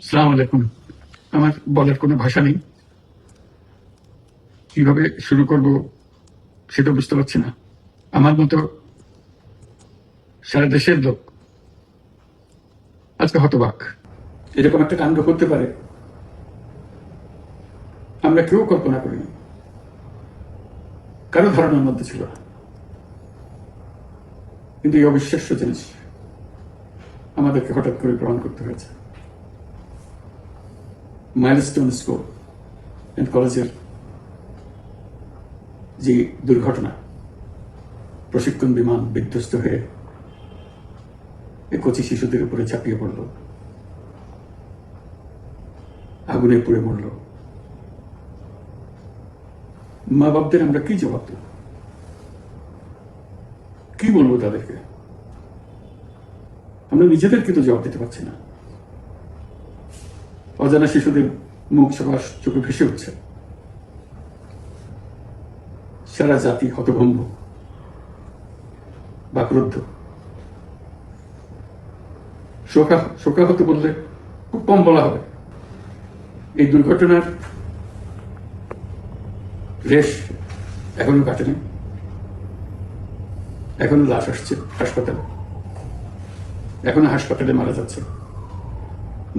সালাম আলাইকুম। আমার বলার কোনো ভাষা নেই, কিভাবে শুরু করব সেটা বুঝতে পারছি না। আমার মতো সারা দেশের লোক আজকে হতবাক। এরকম একটা কাণ্ড হতে পারে আমরা কেউ কল্পনা করিনি, কারো ধারণার মধ্যে ছিল না। কিন্তু এই অবিশ্বাস্য জিনিস আমাদেরকে হঠাৎ করে গ্রহণ করতে হয়েছে। মাইলস্টোন স্কুল অ্যান্ড কলেজের যে দুর্ঘটনা, প্রশিক্ষণ বিমান বিধ্বস্ত হয়ে এই কচি শিশুদের উপরে ঝাঁপিয়ে পড়ল, আগুনে পুড়ে মরল। মা বাপদের আমরা কি জবাব দেব? কি বলবো তাদেরকে? আমরা নিজেদেরকে তো জবাব দিতে পারছি না। অজানা শিশুদের মুখ সবার চোখে ভেসে উঠছে। সারা জাতি হতভম্ব বা ক্রুদ্ধ। শোকাহত বললে খুব কম বলা হবে। এই দুর্ঘটনার রেশ এখনো কাটেনি। এখনো লাশ আসছে হাসপাতালে, এখনো হাসপাতালে মারা যাচ্ছে।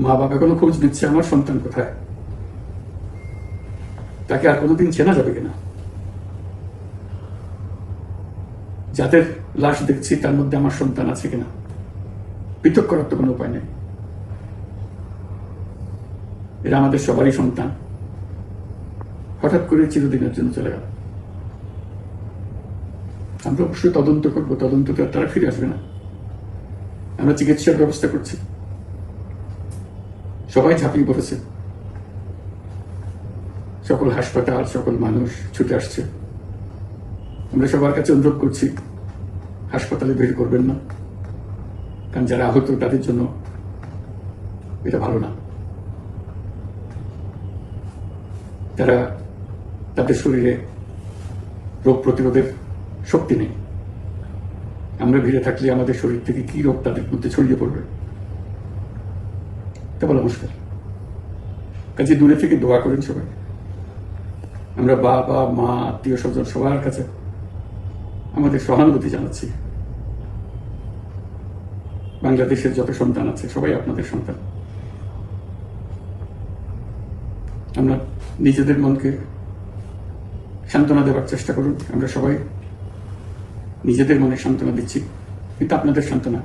মা বাবা এখনো খোঁজ নিচ্ছে আমার সন্তান কোথায়, তাকে আর কোনোদিন চেনা যাবে কিনা। যাদের লাশ দেখছি তার মধ্যে আমার সন্তান আছে কিনা পৃথক করার তো কোনো উপায় নেই। এরা আমাদের সবারই সন্তান, হঠাৎ করে চিরদিনের জন্য চলে গেল। আমরা অবশ্যই তদন্ত করবো, তদন্ততে তারা ফিরে আসবে না। আমরা চিকিৎসার ব্যবস্থা করছি, সবাই ঝাঁপিয়ে পড়েছে। সকল হাসপাতাল, সকল মানুষ ছুটে আসছে। আমরা সবার কাছে অনুরোধ করছি, হাসপাতালে ভিড় করবেন না, কারণ যারা আহত তাদের জন্য এটা ভালো না। তারা, তাদের শরীরে রোগ প্রতিরোধের শক্তি নেই। আমরা ভিড়ে থাকলে আমাদের শরীর থেকে কি রোগ তাদের মধ্যে ছড়িয়ে পড়বে তা বলা মুশকিল। কাজে দূরে থেকে দোয়া করেন সবাই। আমরা বাবা মা আত্মীয় স্বজন সবার কাছে আমাদের সহানুভূতি জানাচ্ছি। বাংলাদেশের যত সন্তান আছে সবাই আপনাদের সন্তান। আমরা নিজেদের মনকে সান্ত্বনা দেওয়ার চেষ্টা করুন। আমরা সবাই নিজেদের মনে সান্ত্বনা দিচ্ছি, কিন্তু আপনাদের সান্ত্বনা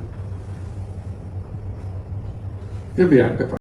বিরাট ব্যাপার।